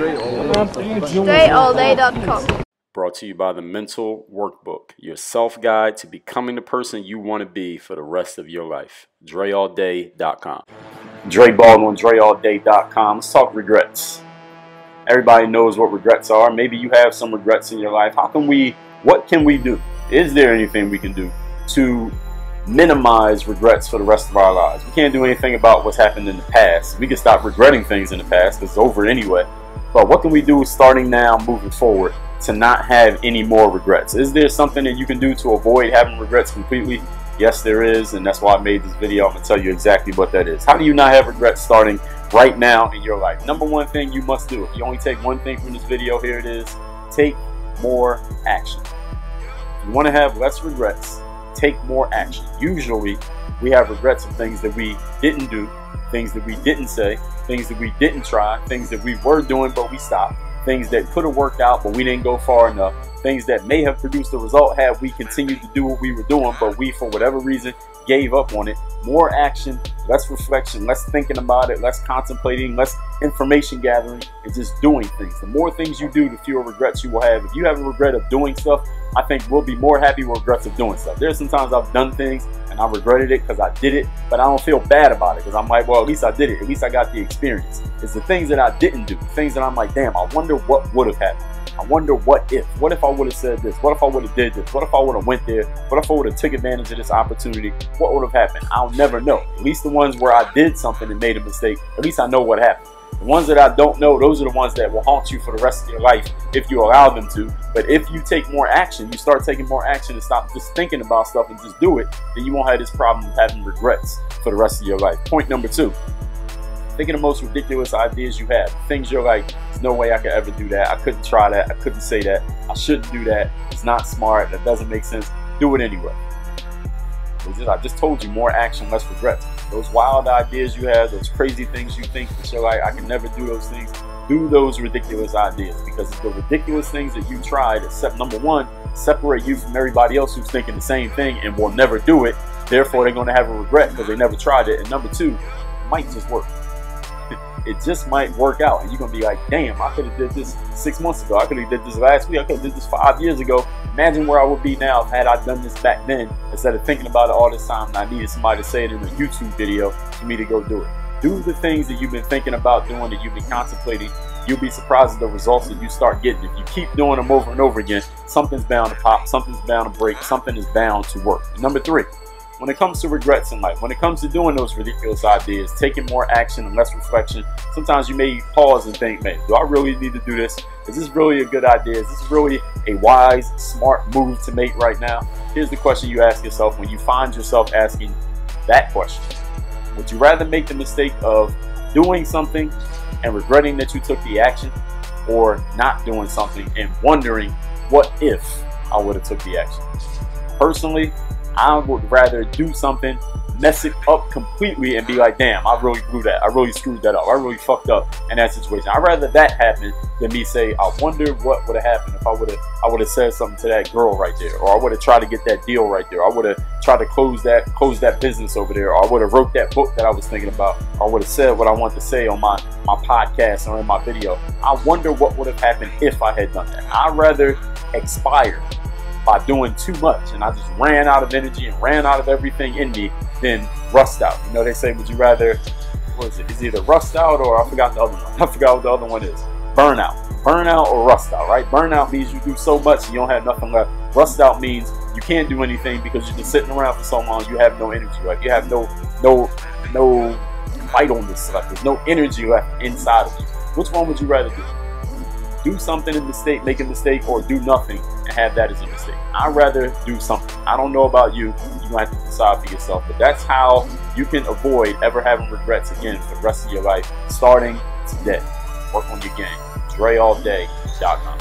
DreAllDay.com. Brought to you by the Mental Workbook, your self-guide to becoming the person you want to be for the rest of your life. DreAllDay.com. Dre Baldwin, DreAllDay.com. Let's talk regrets. Everybody knows what regrets are. Maybe you have some regrets in your life. What can we do? Is there anything we can do to minimize regrets for the rest of our lives? We can't do anything about what's happened in the past. We can stop regretting things in the past because it's over anyway. But what can we do starting now, moving forward, to not have any more regrets? Is there something that you can do to avoid having regrets completely? Yes, there is, and that's why I made this video. I'm going to tell you exactly what that is. How do you not have regrets starting right now in your life? Number one thing you must do, if you only take one thing from this video, here it is: take more action. If you want to have less regrets, take more action. Usually, we have regrets of things that we didn't do, things that we didn't say, things that we didn't try, things that we were doing but we stopped, things that could have worked out but we didn't go far enough, things that may have produced a result had we continued to do what we were doing, but we, for whatever reason, gave up on it. More action, less reflection, less thinking about it, less contemplating, less information gathering, and just doing things. The more things you do, the fewer regrets you will have. If you have a regret of doing stuff, I think we'll be more happy with regrets of doing stuff. There's sometimes I've done things and I regretted it because I did it, but I don't feel bad about it because I'm like, well, at least I did it. At least I got the experience. It's the things that I didn't do, the things that I'm like, damn, I wonder what would have happened. I wonder what if I would have said this? What if I would have did this? What if I would have went there? What if I would have took advantage of this opportunity? What would have happened? I'll never know. At least the ones where I did something and made a mistake, at least I know what happened. The ones that I don't know, those are the ones that will haunt you for the rest of your life if you allow them to. But if you take more action, you start taking more action and stop just thinking about stuff and just do it, then you won't have this problem of having regrets for the rest of your life. Point number two. Think of the most ridiculous ideas you have. Things you're like, there's no way I could ever do that. I couldn't try that. I couldn't say that. I shouldn't do that. It's not smart. That doesn't make sense. Do it anyway. I just told you, more action, less regrets. Those wild ideas you have, those crazy things you think that you're like, I can never do those things. Do those ridiculous ideas, because it's the ridiculous things that you tried, except number one, separate you from everybody else who's thinking the same thing and will never do it. Therefore, they're going to have a regret because they never tried it. And number two, it might just work. It just might work out, and you're gonna be like, damn, I could have did this 6 months ago. I could have did this last week. I could have did this 5 years ago. Imagine where I would be now had I done this back then, instead of thinking about it all this time and I needed somebody to say it in a YouTube video for me to go do it. Do the things that you've been thinking about doing, that you've been contemplating. You'll be surprised at the results that you start getting. If you keep doing them over and over again, something's bound to pop, something's bound to break, something is bound to work. And number three, when it comes to regrets in life, when it comes to doing those ridiculous ideas, taking more action and less reflection, sometimes you may pause and think, man, do I really need to do this? Is this really a good idea? Is this really a wise, smart move to make right now? Here's the question you ask yourself when you find yourself asking that question. Would you rather make the mistake of doing something and regretting that you took the action, or not doing something and wondering, what if I would have took the action? Personally, I would rather do something, mess it up completely, and be like, damn, I really blew that. I really screwed that up. I really fucked up in that situation. I'd rather that happen than me say, I wonder what would have happened if I would have said something to that girl right there, or I would have tried to get that deal right there. I would have tried to close that business over there, or I would have wrote that book that I was thinking about, or I would have said what I wanted to say on my podcast or in my video. I wonder what would have happened if I had done that. I'd rather expire by doing too much and I just ran out of energy and ran out of everything in me than rust out. You know, they say, would you rather, what is it? It's either rust out or I forgot the other one. I forgot what the other one is. Burnout. Burnout or rust out, right? Burnout means you do so much and you don't have nothing left. Rust out means you can't do anything because you've been sitting around for so long, you have no energy left. You have no vitalness left. There's no energy left inside of you. Which one would you rather do? Do something in mistake, make a mistake, or do nothing and have that as a mistake? I'd rather do something. I don't know about you. You might have to decide for yourself, but that's how you can avoid ever having regrets again for the rest of your life, starting today. Work on your game. DreAllDay.com.